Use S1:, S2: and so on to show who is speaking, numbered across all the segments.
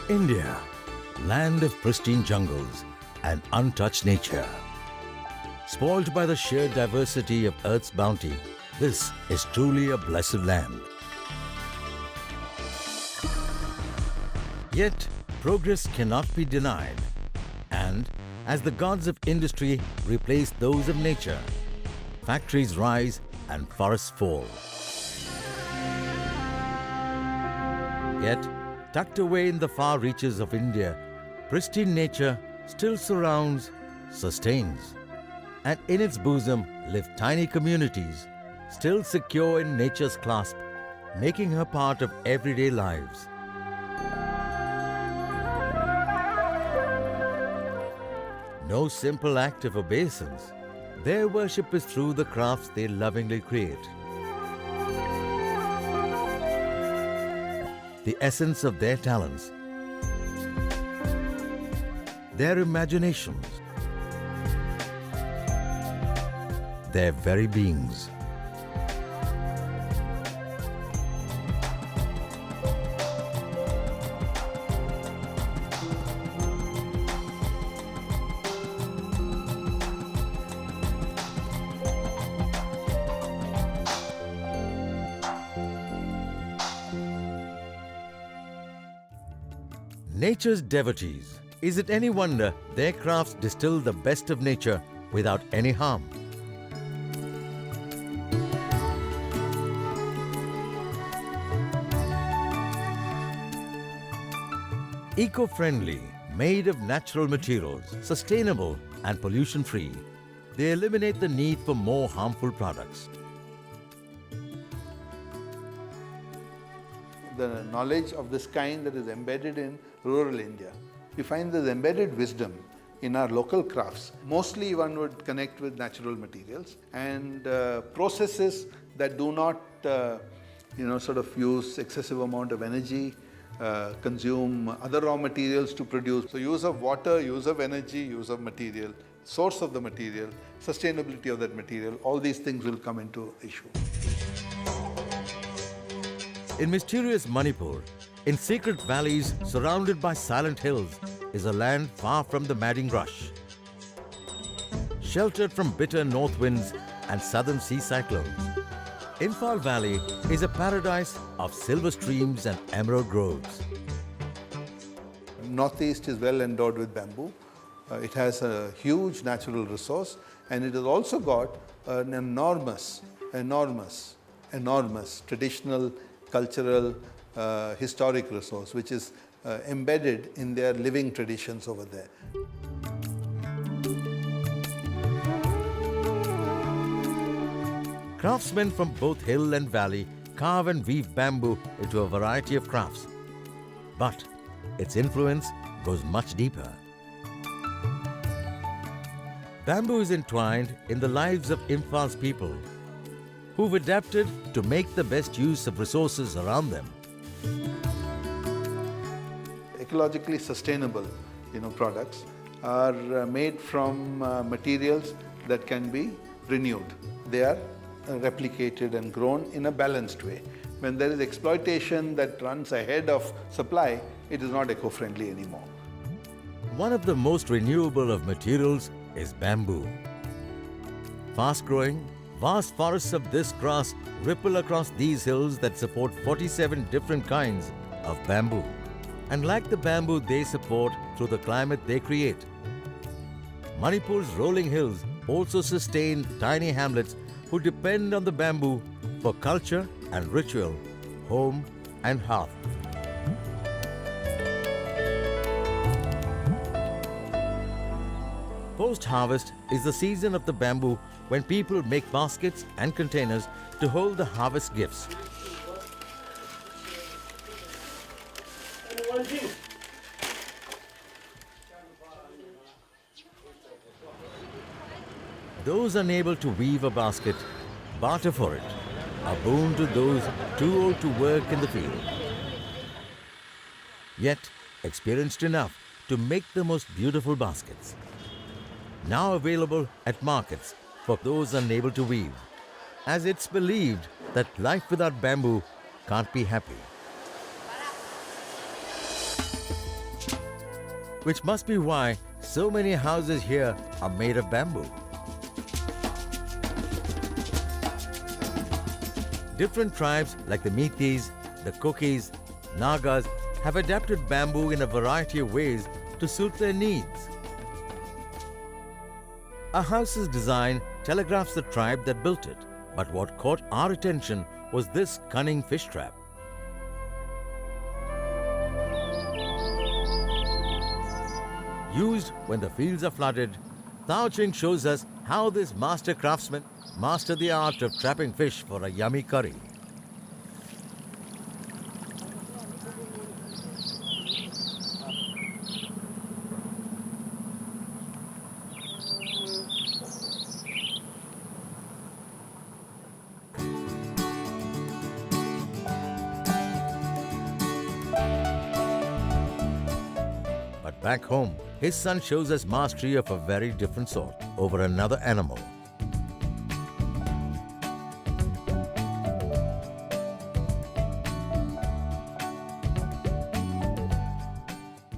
S1: India, land of pristine jungles and untouched nature. Spoiled by the sheer diversity of Earth's bounty, this is truly a blessed land. Yet, progress cannot be denied. And as the gods of industry replace those of nature, factories rise and forests fall. Yet, tucked away in the far reaches of India, pristine nature still surrounds, sustains, and in its bosom live tiny communities, still secure in nature's clasp, making her part of everyday lives. No simple act of obeisance. Their worship is through the crafts they lovingly create. The essence of their talents, their imaginations, their very beings. Nature's devotees. Is it any wonder their crafts distill the best of nature without any harm? Eco-friendly, made of natural materials, sustainable and pollution-free, they eliminate the need for more harmful products.
S2: The knowledge of this kind that is embedded in rural India. We find this embedded wisdom in our local crafts. Mostly one would connect with natural materials and processes that do not sort of use excessive amount of energy, consume other raw materials to produce. So use of water, use of energy, use of material, source of the material, sustainability of that material, all these things will come into issue.
S1: In mysterious Manipur, in secret valleys surrounded by silent hills, is a land far from the madding rush. Sheltered from bitter north winds and southern sea cyclones, Imphal Valley is a paradise of silver streams and emerald groves.
S2: Northeast is well endowed with bamboo. It has a huge natural resource, and it has also got an enormous traditional, cultural, historic resource, which is embedded in their living traditions over there.
S1: Craftsmen from both hill and valley carve and weave bamboo into a variety of crafts. But its influence goes much deeper. Bamboo is entwined in the lives of Imphal's people, who've adapted to make the best use of resources around them.
S2: Ecologically sustainable products are made from materials that can be renewed. They are replicated and grown in a balanced way. When there is exploitation that runs ahead of supply, it is not eco-friendly anymore.
S1: One of the most renewable of materials is bamboo. Fast-growing, vast forests of this grass ripple across these hills that support 47 different kinds of bamboo. And like the bamboo they support through the climate they create, Manipur's rolling hills also sustain tiny hamlets who depend on the bamboo for culture and ritual, home and hearth. Post-harvest is the season of the bamboo when people make baskets and containers to hold the harvest gifts. Those unable to weave a basket barter for it, a boon to those too old to work in the field, yet experienced enough to make the most beautiful baskets. Now available at markets for those unable to weave, as it's believed that life without bamboo can't be happy. which must be why so many houses here are made of bamboo. Different tribes like the Meiteis, the Kukis, Nagas have adapted bamboo in a variety of ways to suit their needs. A house's design telegraphs the tribe that built it, but what caught our attention was this cunning fish trap. Used when the fields are flooded, Tao Ching shows us how this master craftsman mastered the art of trapping fish for a yummy curry. But back home, his son shows us mastery of a very different sort over another animal.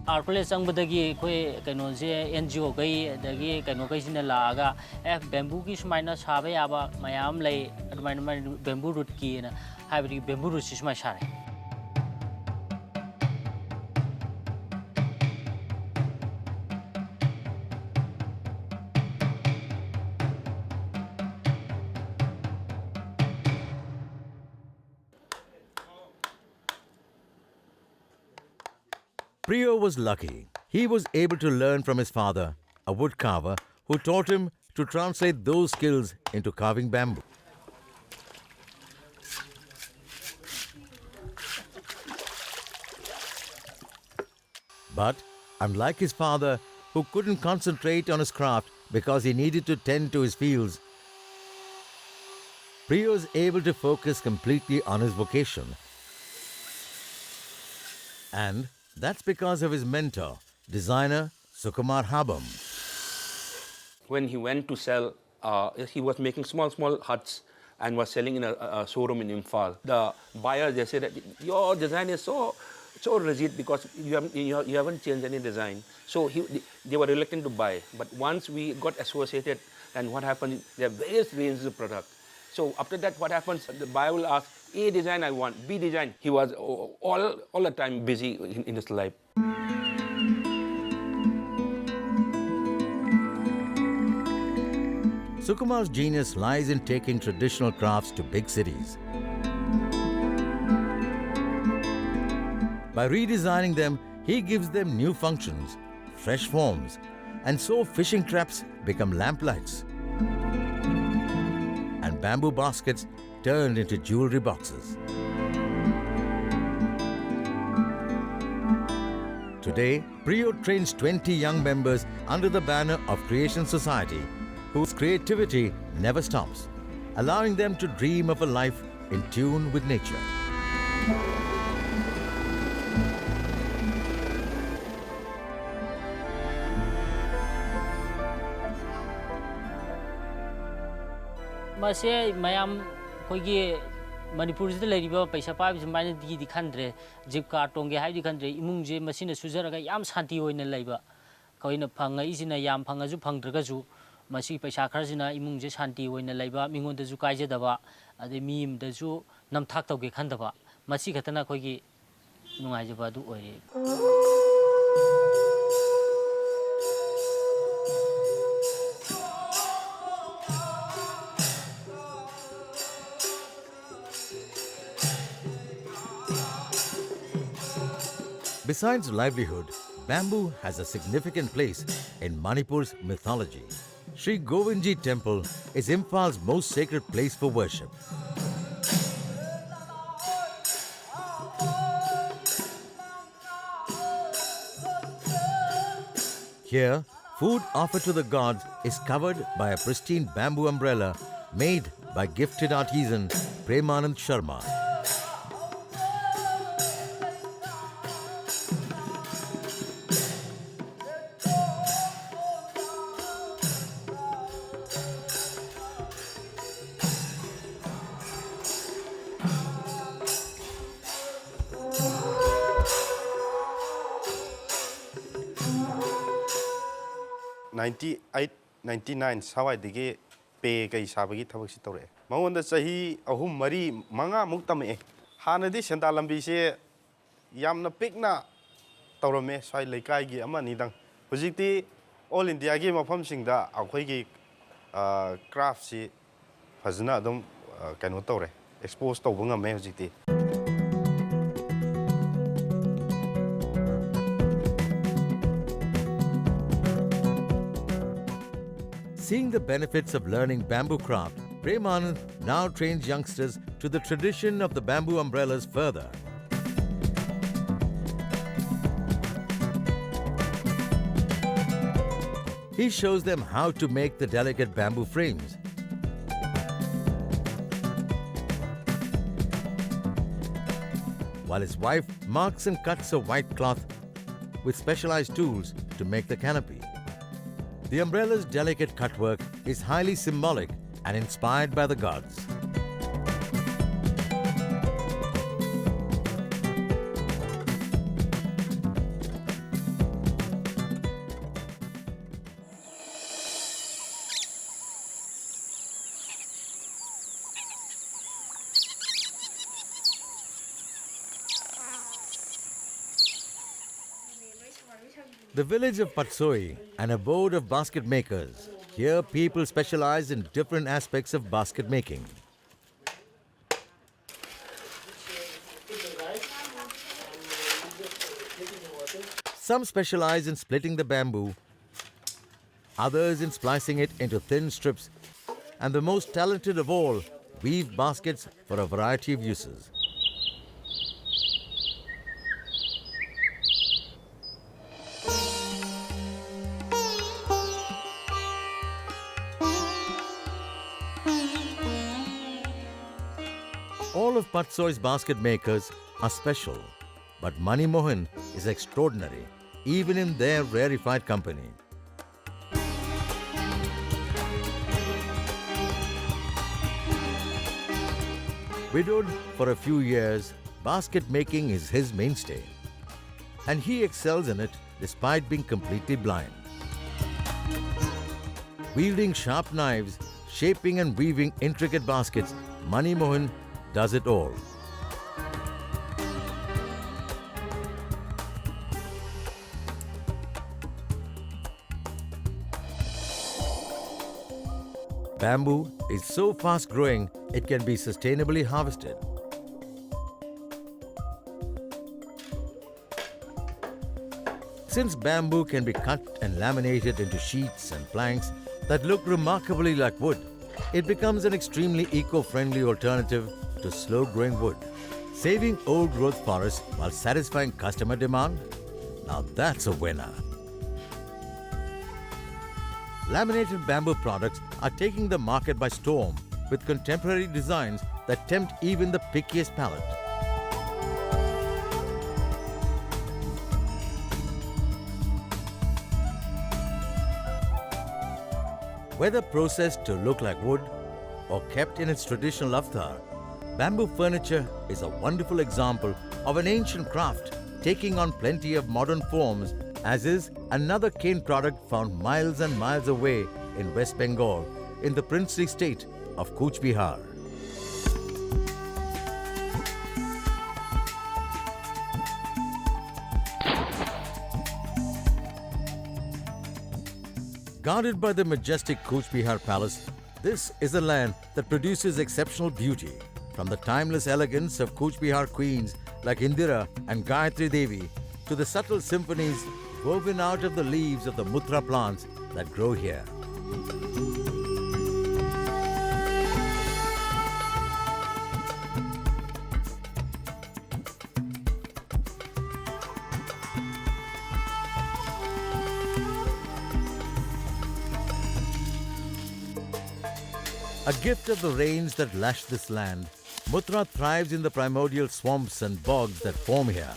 S3: Our place Angbadagi, Kanoze, NGO Gay, the Gay, Kanokas in the Laga, F. Bambookish minus Habayaba, Mayam lay at my bamboo root key and hybrid bamboo root is my shari.
S1: Priyo was lucky. He was able to learn from his father, a wood carver, who taught him to translate those skills into carving bamboo. But unlike his father, who couldn't concentrate on his craft because he needed to tend to his fields, Priyo is able to focus completely on his vocation. And that's because of his mentor, designer Sukumar Habam.
S4: When he went to sell, he was making small huts and was selling in a showroom in Imphal. The buyers, they said that your design is so rigid because you haven't changed any design. So they were reluctant to buy. But once we got associated, and what happened, there are various ranges of product. So after that, what happens, the buyer will ask, A design I want, B design. He was all the time busy in his life.
S1: Sukumar's genius lies in taking traditional crafts to big cities. By redesigning them, he gives them new functions, fresh forms, and so fishing traps become lamplights. And bamboo baskets turned into jewelry boxes. Today, Priyo trains 20 young members under the banner of Creation Society, whose creativity never stops, allowing them to dream of a life in tune with nature.
S3: Mase Mayam Kogi Manipur is the lady Paisa Pipes and Mine di country, Jip Cartonga, Hadi country, Imunje, Masina Suzeraga, Yam Santi in a labor. Koina Panga is in a Yam Pangazu Pangragazu, Masi Paisakrazina, Imunje Santi in a labor, Mingon the Zukaja Dava, the meme, the zoo, Nam Takto Gekandava, Masi Katana Kogi, Nungajabadu.
S1: Besides livelihood, bamboo has a significant place in Manipur's mythology. Sri Govindji Temple is Imphal's most sacred place for worship. Here, food offered to the gods is covered by a pristine bamboo umbrella made by gifted artisan Premanand Sharma.
S5: 98, 99 sawai pe kai sabagi thabak si tore. Mangonda chahi ahum mari manga muk tame. Hanadi senda lambi se yamna pikna taurame swai lekai gi ama nidang. Hujikti all India gi mafam singda akhoi gi craft si fazna adum kaino tore. Expose tawba ngame hujikti.
S1: Seeing the benefits of learning bamboo craft, Premanand now trains youngsters to the tradition of the bamboo umbrellas further. He shows them how to make the delicate bamboo frames. While his wife marks and cuts a white cloth with specialized tools to make the canopy. The umbrella's delicate cutwork is highly symbolic and inspired by the gods. The village of Patsoi, an abode of basket makers. Here people specialize in different aspects of basket making. Some specialize in splitting the bamboo, others in splicing it into thin strips, and the most talented of all weave baskets for a variety of uses. All of Patsoi's basket makers are special, but Mani Mohan is extraordinary, even in their rarefied company. Widowed for a few years, basket making is his mainstay, and he excels in it despite being completely blind. Wielding sharp knives, shaping and weaving intricate baskets, Mani Mohan does it all. Bamboo is so fast growing, it can be sustainably harvested. Since bamboo can be cut and laminated into sheets and planks that look remarkably like wood, it becomes an extremely eco-friendly alternative to slow-growing wood, saving old-growth forests while satisfying customer demand. Now that's a winner. Laminated bamboo products are taking the market by storm with contemporary designs that tempt even the pickiest palate. Whether processed to look like wood or kept in its traditional avatar, bamboo furniture is a wonderful example of an ancient craft taking on plenty of modern forms, as is another cane product found miles and miles away in West Bengal in the princely state of Cooch Behar. Guarded by the majestic Cooch Behar Palace, this is a land that produces exceptional beauty, from the timeless elegance of Cooch Behar queens like Indira and Gayatri Devi to the subtle symphonies woven out of the leaves of the mutra plants that grow here. A gift of the rains that lash this land, Mutra thrives in the primordial swamps and bogs that form here.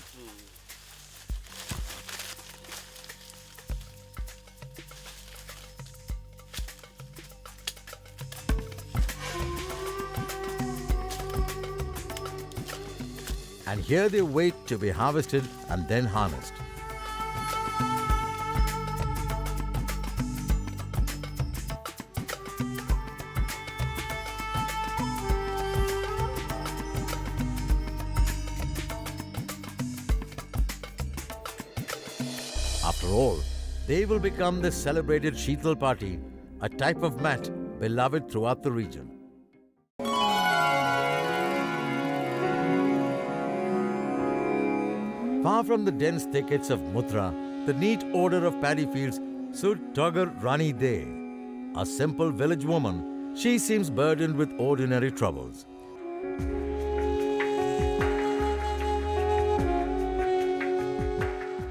S1: And here they wait to be harvested and then harnessed. all, they will become the celebrated Sheetal Party, a type of mat beloved throughout the region. Far from the dense thickets of Mutra, the neat order of paddy fields suit Tagar Rani De. A simple village woman, she seems burdened with ordinary troubles.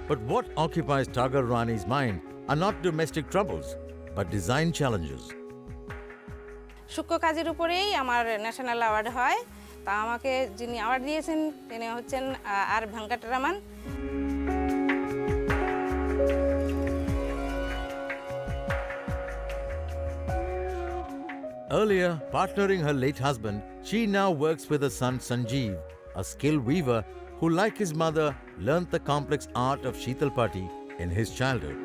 S1: But what occupies Tagar Rani's mind are not domestic troubles, but design challenges.
S6: সূক্ষ্ম কাজের উপরেই আমার national award হয় তা আমাকে যিনি award দিয়েছেন তিনি হচ্ছেন আর ভেঙ্কটরামন
S1: Earlier, partnering her late husband, she now works with her son Sanjeev, a skilled weaver who, like his mother, learnt the complex art of Sheetal Party in his childhood.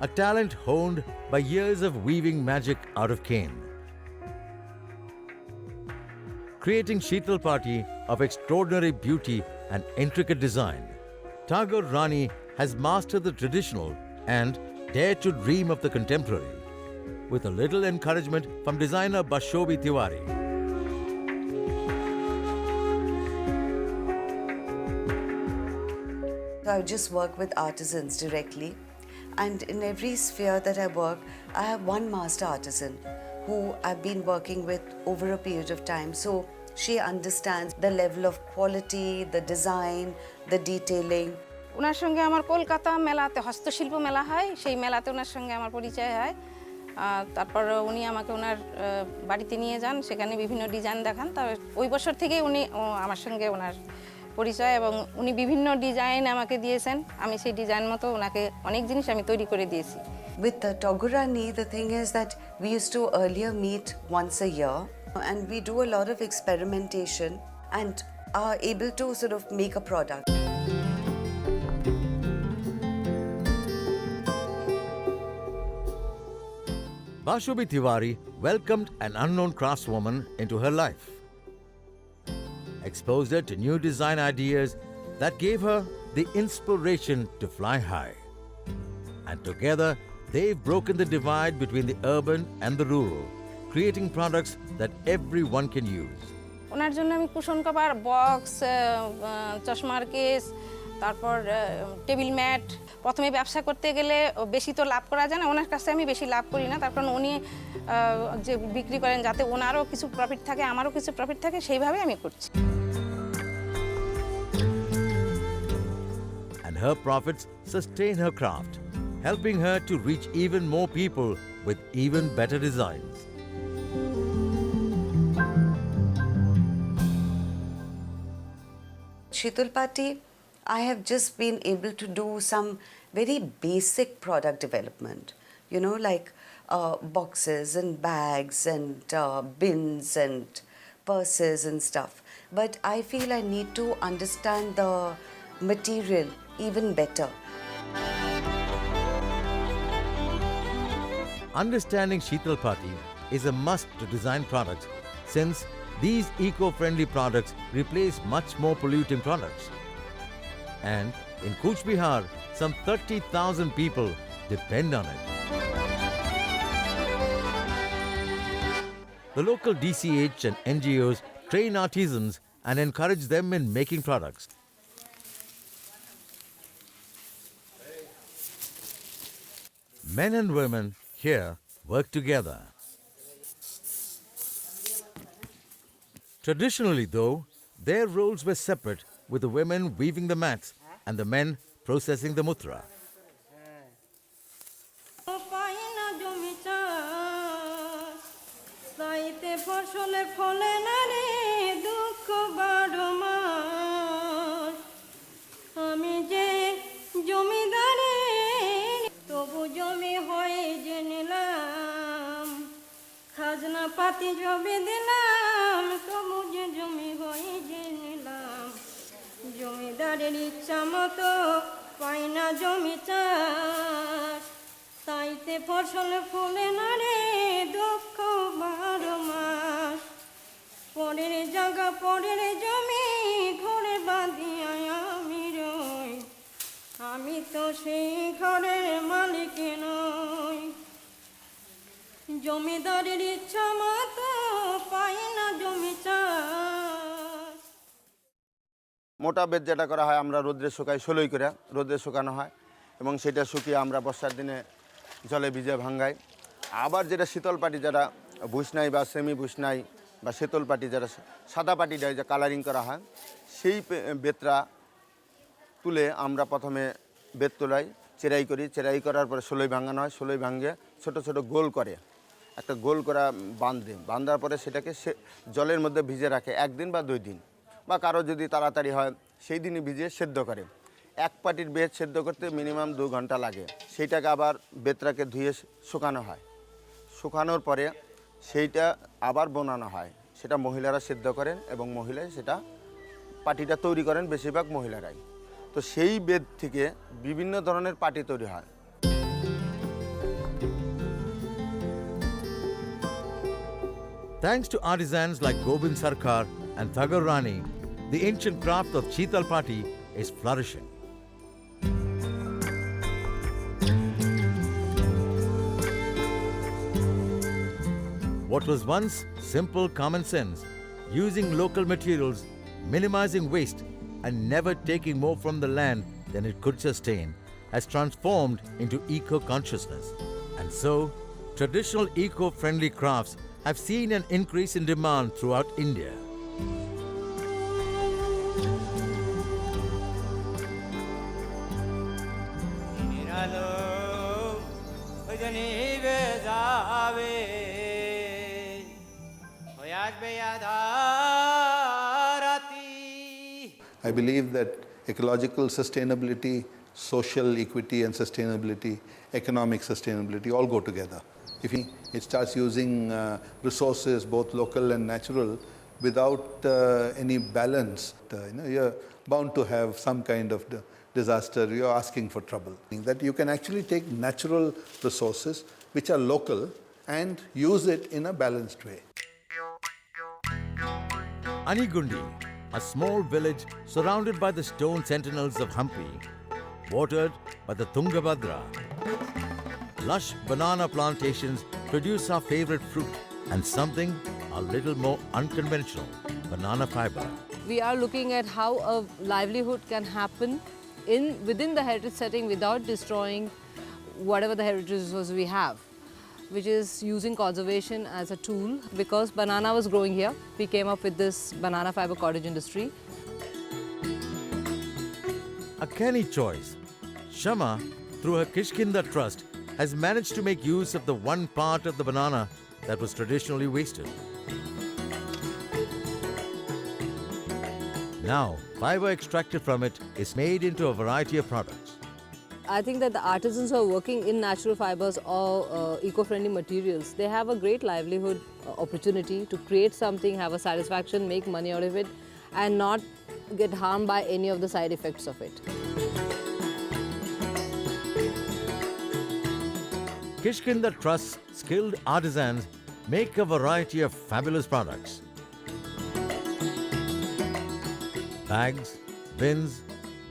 S1: A talent honed by years of weaving magic out of cane. Creating Sheetal Party of extraordinary beauty and intricate design, Tagar Rani has mastered the traditional and dared to dream of the contemporary, with a little encouragement from designer Bashobi Tiwari.
S7: I just work with artisans directly, and in every sphere that I work, I have one master artisan who I've been working with over a period of time. So she understands the level of quality, the design, the detailing.
S6: ওনার সঙ্গে আমার কলকাতা মেলাতে হস্তশিল্প মেলা হয় সেই মেলাতে ওনার সঙ্গে আমার পরিচয় হয় তারপর উনি আমাকে ওনার বাড়িতে নিয়ে যান সেখানে বিভিন্ন ডিজাইন দেখান তার ওই বছর থেকে উনি আমার সঙ্গে ওনার পরিচয় এবং উনি বিভিন্ন ডিজাইন আমাকে দিয়েছেন আমি সেই ডিজাইন মতো ওনাকে অনেক জিনিস আমি তৈরি করে দিয়েছি
S7: With Tagar Rani, the thing is that we used to earlier meet once a year and we do a lot of experimentation and are able to sort of make a product.
S1: Bashobi Tiwari welcomed an unknown craftswoman into her life, exposed her to new design ideas that gave her the inspiration to fly high. And together, they've broken the divide between the urban and the rural, creating products that everyone can use.
S6: ওনার জন্য আমি cushion cover box চশমার case তারপর table mat প্রথমে ব্যবসা করতে গেলে বেশি তো লাভ করা যায় না ওনার কাছে আমি বেশি লাভ করি না তার কারণ উনি যে বিক্রি করেন যাতে ওনারও কিছু প্রফিট থাকে আমারও কিছু প্রফিট থাকে সেইভাবে আমি করছি
S1: And her profits sustain her craft, helping her to reach even more people with even better designs.
S7: Sheetal Party, I have just been able to do some very basic product development, you know, like boxes and bags and bins and purses and stuff. But I feel I need to understand the material even better.
S1: Understanding Sheetal Party is a must to design products since these eco-friendly products replace much more polluting products. And in Cooch Behar, some 30,000 people depend on it. The local DCH and NGOs train artisans and encourage them in making products. Men and women here work together. Traditionally, though, their roles were separate, with the women weaving the mats and the men processing the mutra.
S8: খাজনা পাতি জমি দিলাম তবু যে জমি হয়ে যে নিলাম জমিদারের ইচ্ছা মতো পাই না জমি চাষ তাইতে ফসল ফলে না রে দুঃখ 12 মাস পরের জায়গা পরের জমি জমিদারের ইচ্ছা মতো পাই না জমি চাষ
S5: মোটা বেত যেটা করা হয় আমরা রোদ্রে শুকাই ষোলোই করে রোদ্রে শুকানো হয় এবং সেটা শুকিয়ে আমরা বর্ষার দিনে জলে ভিজে ভাঙ্গাই। আবার যেটা শীতল পাটি যারা বুসনাই বা সেমি বুসনাই বা শীতল পাটি যারা সাদা পাটি দেয় যে কালারিং করা হয় সেই বেতরা তুলে আমরা প্রথমে বেত তোলাই চেরাই করি, চেরাই করার পরে ষোলোই ভাঙানো হয়, ষোলোই ভাঙিয়ে ছোট ছোট গোল করে একটা গোল করা বাঁধার পরে সেটাকে জলের মধ্যে ভিজে রাখে 1 দিন বা 2 দিন বা কারো যদি তাড়াতাড়ি হয় সেই দিনই ভিজিয়ে সেদ্ধ করে। এক পাটির বেত সেদ্ধ করতে মিনিমাম 2 ঘন্টা লাগে। সেইটাকে আবার বেতরাকে ধুয়ে শুকানো হয়, শুকানোর পরে সেইটা আবার বানানো হয়, সেটা মহিলারা সেদ্ধ করেন এবং মহিলাই সেটা পাটিটা তৈরি করেন বেশিরভাগ মহিলারাই। তো সেই বেত থেকে বিভিন্ন ধরনের পাটি তৈরি হয়।
S1: Thanks to artisans like Gobind Sarkar and Thagar Rani, the ancient craft of Chital Pati is flourishing. What was once simple common sense, using local materials, minimizing waste, and never taking more from the land than it could sustain, has transformed into eco-consciousness. And so, traditional eco-friendly crafts have seen an increase in demand throughout India.
S2: I believe that ecological sustainability, social equity and sustainability, economic sustainability all go together. If it starts using resources, both local and natural, without any balance, you're bound to have some kind of disaster. You're asking for trouble. That you can actually take natural resources which are local and use it in a balanced way.
S1: Anigundi, a small village surrounded by the stone sentinels of Hampi, watered by the Tungabhadra. Lush banana plantations produce our favorite fruit and something a little more unconventional, banana fiber.
S9: We are looking at how a livelihood can happen within the heritage setting without destroying whatever the heritage resources we have, which is using conservation as a tool. Because banana was growing here, we came up with this banana fiber cottage industry.
S1: A canny choice. Shama, through her Kishkinda Trust, has managed to make use of the one part of the banana that was traditionally wasted. Now, fiber extracted from it is made into a variety of products.
S9: I think that the artisans who are working in natural fibers or eco-friendly materials, they have a great livelihood opportunity to create something, have a satisfaction, make money out of it, and not get harmed by any of the side effects of it.
S1: Kishkinda Trust's skilled artisans make a variety of fabulous products. Bags, bins,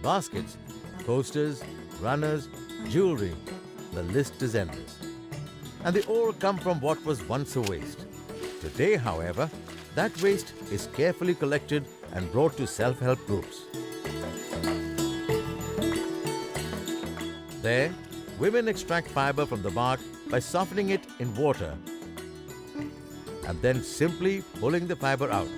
S1: baskets, coasters, runners, jewelry, the list is endless. And they all come from what was once a waste. Today, however, that waste is carefully collected and brought to self-help groups. There, women extract fiber from the bark by softening it in water and then simply pulling the fiber out.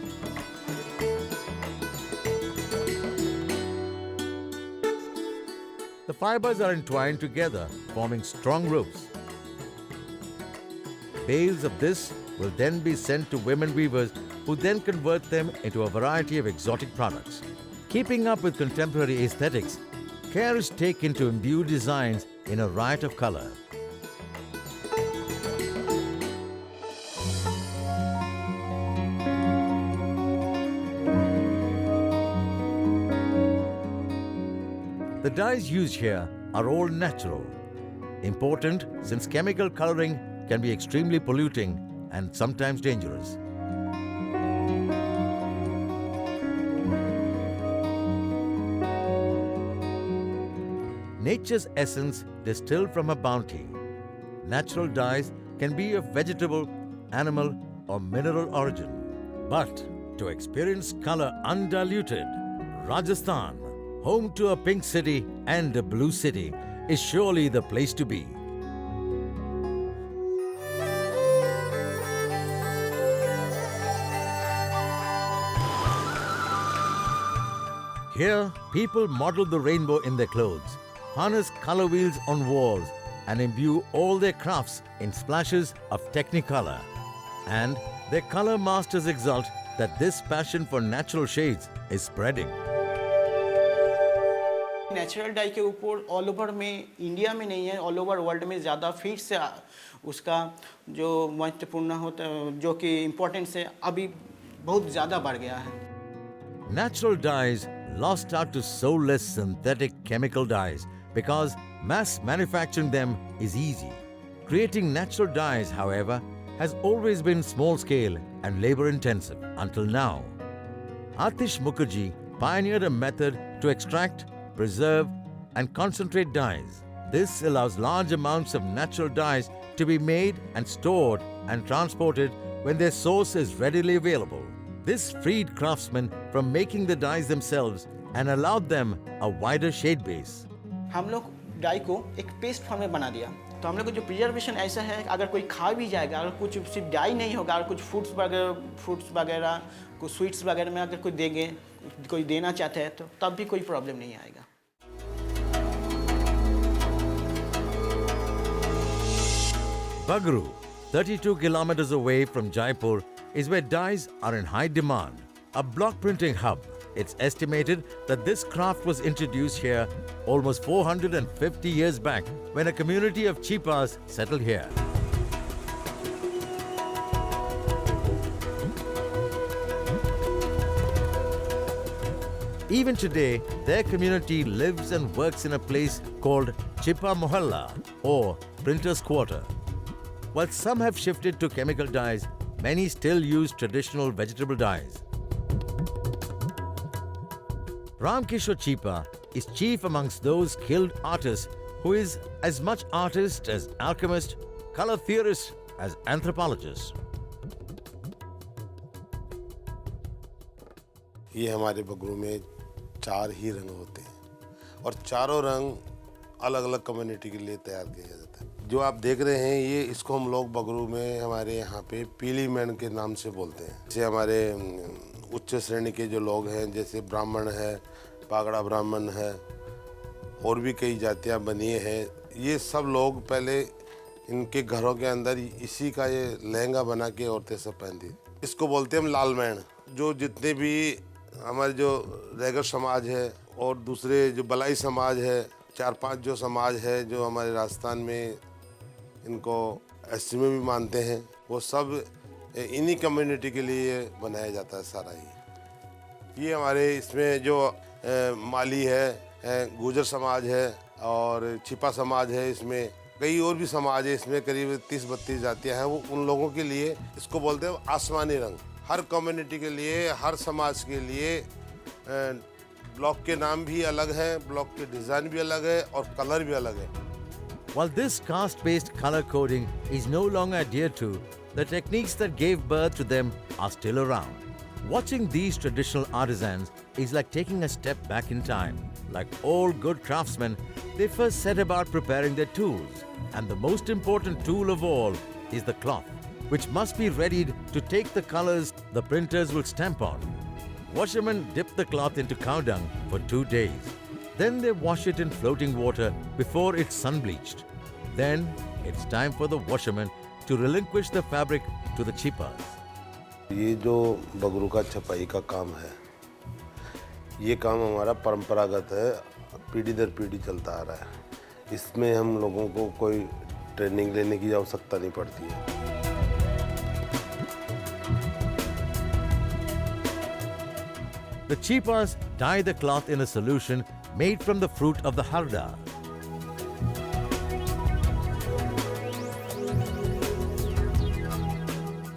S1: The fibers are entwined together, forming strong ropes. Bales of this will then be sent to women weavers who then convert them into a variety of exotic products. Keeping up with contemporary aesthetics, care is taken to imbue designs in a riot of color. The dyes used here are all natural. Important since chemical coloring can be extremely polluting and sometimes dangerous. Nature's essence distilled from a bounty. Natural dyes can be of vegetable, animal, or mineral origin. But to experience color undiluted, Rajasthan, home to a pink city and a blue city, is surely the place to be. Here, people model the rainbow in their clothes, harness color wheels on walls, and imbue all their crafts in splashes of Technicolor. And their color masters exult that this passion for natural shades is spreading.
S10: Natural die के ऊपर all over में India में नहीं है, all over world में ज़्यादा feet से उसका जो महत्वपूर्ण होता है, जो कि इम्पोर्टेंस है, अभी बहुत ज़्यादा बढ़ गया है.
S1: Natural dyes lost out to soulless synthetic chemical dyes because mass manufacturing them is easy. Creating natural dyes, however, has always been small scale and labor intensive until now. Atish Mukherjee pioneered a method to extract, preserve, and concentrate dyes. This allows large amounts of natural dyes to be made and stored and transported when their source is readily available. This freed craftsmen from making the dyes themselves and allowed them a wider shade base.
S10: हम लोग die को एक paste form में बना दिया. तो हम लोग को जो प्रिजर्वेशन ऐसा है, अगर कोई खा भी जाएगा, अगर कुछ सिर्फ डाई नहीं होगा, अगर कुछ फ्रूट्स वगैरह कुछ स्वीट्स वगैरह में अगर कोई देंगे, कोई देना चाहते हैं, तो तब भी कोई प्रॉब्लम नहीं आएगा.
S1: Bagru, 32 kilometers away from Jaipur, is where dyes are in high demand. A block printing hub, it's estimated that this craft was introduced here almost 450 years back when a community of Chipas settled here. Even today, their community lives and works in a place called Chipa Mohalla or Printer's Quarter. While some have shifted to chemical dyes, many still use traditional vegetable dyes. Ramkishore Chipa is chief amongst those skilled artists who is as much artist as alchemist, color theorist as anthropologist.
S11: ये हमारे बगरू में 4 ही रंग होते हैं और चारों रंग अलग अलग कम्युनिटी के लिए तैयार किया जाता है. जो आप देख रहे हैं ये इसको हम लोग बगरू में हमारे यहाँ पे पीली मैन के नाम से बोलते हैं. जैसे हमारे उच्च श्रेणी के जो लोग हैं, जैसे ब्राह्मण है, पागड़ा ब्राह्मण है, और भी कई जातियाँ बनी हैं, ये सब लोग पहले इनके घरों के अंदर इसी का ये लहंगा बना के औरतें सब पहनती. इसको बोलते हैं हम लाल मैन. जो जितने भी हमारे जो रैगर समाज है और दूसरे जो बलाई समाज है, 4-5 जो समाज है जो हमारे राजस्थान में इनको एसटी में भी मानते हैं, वो सब इन्हीं कम्युनिटी के लिए बनाया जाता है सारा ही. ये हमारे इसमें जो माली है, गुजर समाज है और छिपा समाज है, इसमें कई और भी समाज है, इसमें करीब 30-32 जातियाँ हैं. वो उन लोगों के लिए इसको बोलते हैं आसमानी रंग. हर कम्युनिटी के लिए, हर समाज के लिए ब्लॉक के नाम भी अलग है, ब्लॉक के डिज़ाइन भी अलग है और कलर भी अलग है.
S1: While this caste-based color coding is no longer adhered to, the techniques that gave birth to them are still around. Watching these traditional artisans is like taking a step back in time. Like all good craftsmen, they first set about preparing their tools. And the most important tool of all is the cloth, which must be readied to take the colors the printers will stamp on. Washermen dip the cloth into cow dung for 2 days. Then they wash it in floating water before it's sun-bleached. Then it's time for the washerman to relinquish the fabric to the chipas.
S11: ये जो बगरू का छपाई का काम है, ये काम हमारा परंपरागत है, पीढ़ी दर पीढ़ी चलता आ रहा है. इसमें हम लोगों को कोई ट्रेनिंग लेने की आवश्यकता नहीं पड़ती है.
S1: The chipas dye the cloth in a solution made from the fruit of the harda.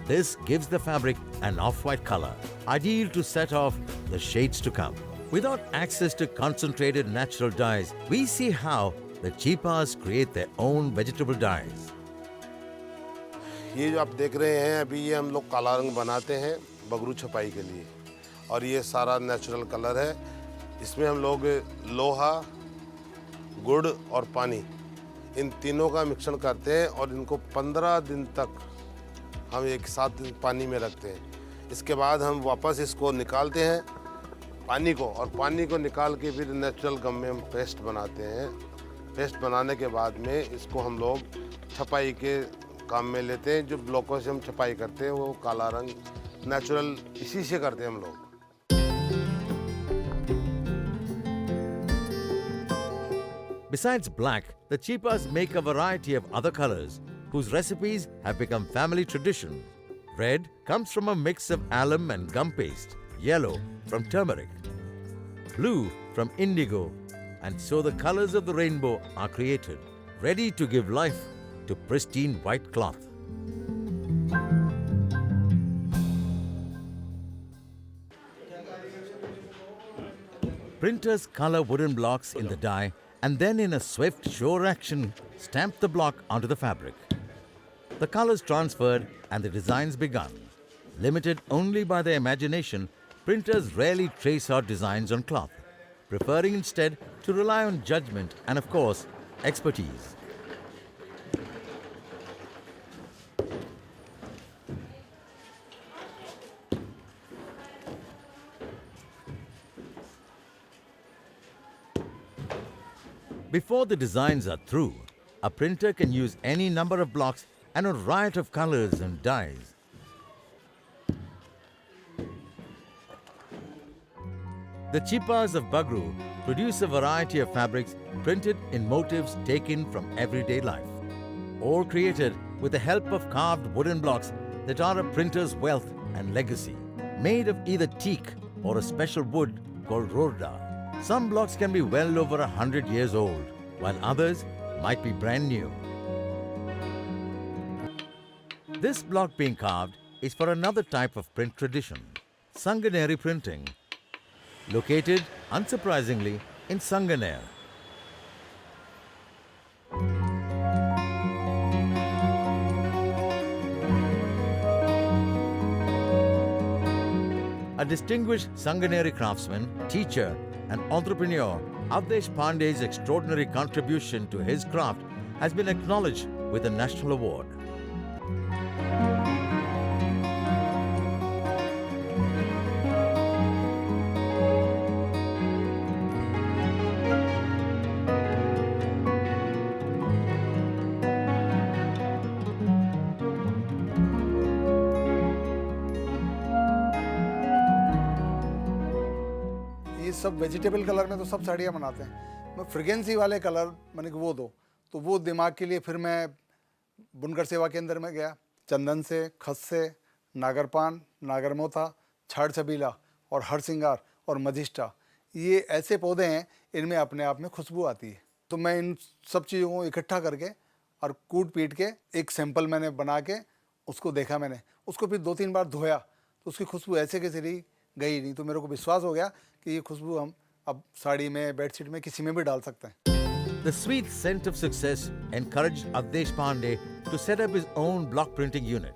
S1: This gives the fabric an off-white color, ideal to set off the shades to come. Without access to concentrated natural dyes, we see how the chipas create their own vegetable dyes.
S11: ये जो आप देख रहे हैं अभी ये हम लोग काला रंग बनाते हैं बगरू छपाई के लिए, और ये सारा नेचुरल कलर है। इसमें हम लोग लोहा, गुड़ और पानी इन तीनों का मिश्रण करते हैं और इनको 15 दिन तक हम एक साथ पानी में रखते हैं। इसके बाद हम वापस इसको निकालते हैं पानी को, और पानी को निकाल के फिर नेचुरल गम में हम पेस्ट बनाते हैं। पेस्ट बनाने के बाद में इसको हम लोग छपाई के काम में लेते हैं। जो ब्लॉकों से हम छपाई करते हैं वो काला रंग नेचुरल इसी से करते हैं हम लोग।
S1: Besides black, the Chipas make a variety of other colors whose recipes have become family tradition. Red comes from a mix of alum and gum paste, yellow from turmeric, blue from indigo, and so the colors of the rainbow are created, ready to give life to pristine white cloth. Printers color wooden blocks in the die and then in a swift, sure action, stamp the block onto the fabric. The colors transferred and the designs begun. Limited only by their imagination, printers rarely trace out designs on cloth, preferring instead to rely on judgment and, of course, expertise. Before the designs are through, a printer can use any number of blocks and a riot of colors and dyes. The Chipas of Bagru produce a variety of fabrics printed in motifs taken from everyday life, all created with the help of carved wooden blocks that are a printer's wealth and legacy, made of either teak or a special wood called rorda. Some blocks can be well over 100 years old, while others might be brand new. This block being carved is for another type of print tradition, Sanganeri printing, located, unsurprisingly, in Sanganer. A distinguished Sanganeri craftsman, teacher, and entrepreneur, Avdesh Pandey's extraordinary contribution to his craft has been acknowledged with a national award.
S12: ये सब vegetable colour में तो सब साड़ियाँ बनाते हैं। मैं फ्रेगेंसी वाले कलर मैंने कि वो दो, तो वो दिमाग के लिए फिर मैं बुनकर सेवा केंद्र में गया। चंदन से, खस से, नागरपान, नागरमोथा, छाड़ छबीला और हरसिंगार और मजिष्टा, ये ऐसे पौधे हैं इनमें अपने आप में खुशबू आती है। तो मैं इन सब चीज़ों को इकट्ठा करके और कूट पीट के एक सैंपल मैंने बना के उसको देखा मैंने, उसको फिर 2-3 बार धोया तो उसकी खुशबू ऐसे कैसे रही गई नहीं। तो मेरे को विश्वास हो गया कि ये खुशबू हम अब साड़ी में, बेडशीट में, किसी में भी डाल सकते हैं।
S1: The sweet scent of success encouraged Avdesh Pandey to set up his own block printing unit.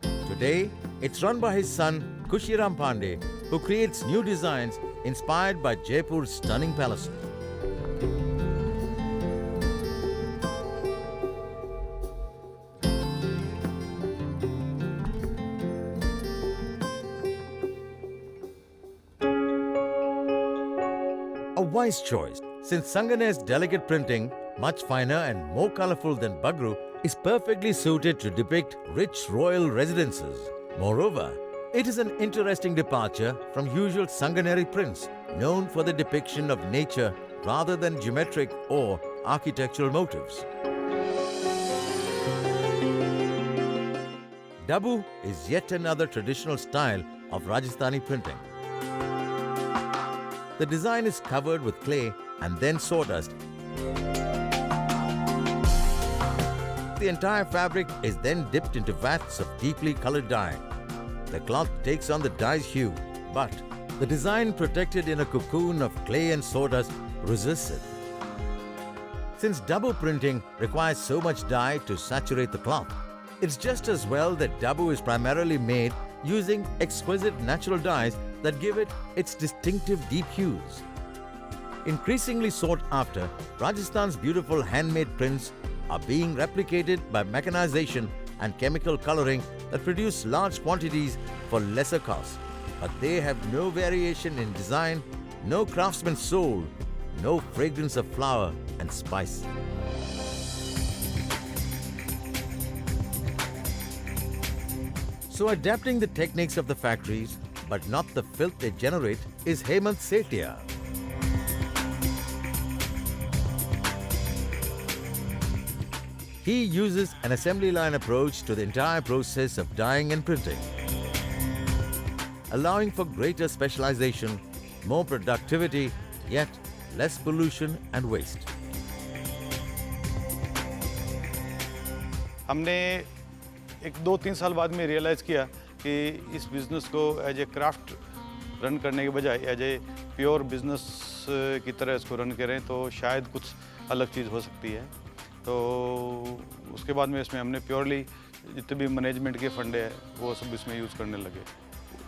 S1: Today, it's run by his son Kushiram Pandey, who creates new designs inspired by Jaipur's stunning palaces. A wise choice, since Sanganer's delicate printing, much finer and more colorful than Bagru, is perfectly suited to depict rich royal residences. Moreover, it is an interesting departure from usual Sanganeri prints, known for the depiction of nature rather than geometric or architectural motifs. Dabu is yet another traditional style of Rajasthani printing. The design is covered with clay and then sawdust. The entire fabric is then dipped into vats of deeply colored dye. The cloth takes on the dye's hue, but the design, protected in a cocoon of clay and sawdust, resists it. Since double printing requires so much dye to saturate the cloth, It's just as well that Dabu is primarily made using exquisite natural dyes that give it its distinctive deep hues. Increasingly sought after, Rajasthan's beautiful handmade prints are being replicated by mechanization and chemical coloring that produce large quantities for lesser cost. But they have no variation in design, no craftsman's soul, no fragrance of flower and spice. So adapting the techniques of the factories, but not the filth they generate, is Hemant Sethia. He uses an assembly line approach to the entire process of dyeing and printing, allowing for greater specialization, more productivity, yet less pollution and waste.
S5: हमने एक 2-3 साल बाद में realise किया कि इस business को as a craft run करने के बजाय एज ए प्योर बिज़नेस की तरह इसको रन करें तो शायद कुछ अलग चीज़ हो सकती है। तो उसके बाद में इसमें हमने प्योरली जितने भी मैनेजमेंट के फंडे हैं वो सब इसमें यूज़ करने लगे।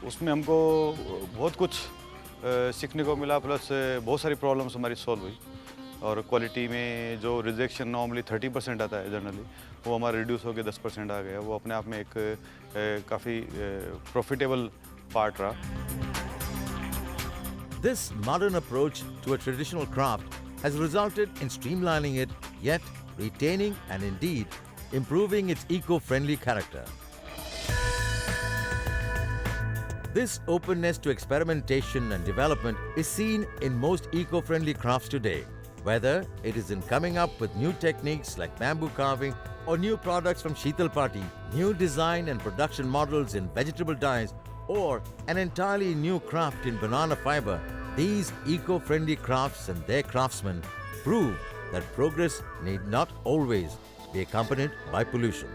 S5: उसमें हमको बहुत कुछ सीखने को मिला, प्लस बहुत सारी प्रॉब्लम्स हमारी सॉल्व हुई और क्वालिटी में जो रिजेक्शन नॉर्मली 30% आता है जनरली वो हमारा रिड्यूस होकर 10% आ गया। वो अपने आप में एक काफ़ी प्रॉफिटेबल पार्ट रहा।
S1: This modern approach to a traditional craft has resulted in streamlining it, yet retaining and indeed improving its eco-friendly character. This openness to experimentation and development is seen in most eco-friendly crafts today, whether it is in coming up with new techniques like bamboo carving or new products from Sheetal Party, new design and production models in vegetable dyes, or an entirely new craft in banana fiber. These eco-friendly crafts and their craftsmen prove that progress need not always be accompanied by pollution.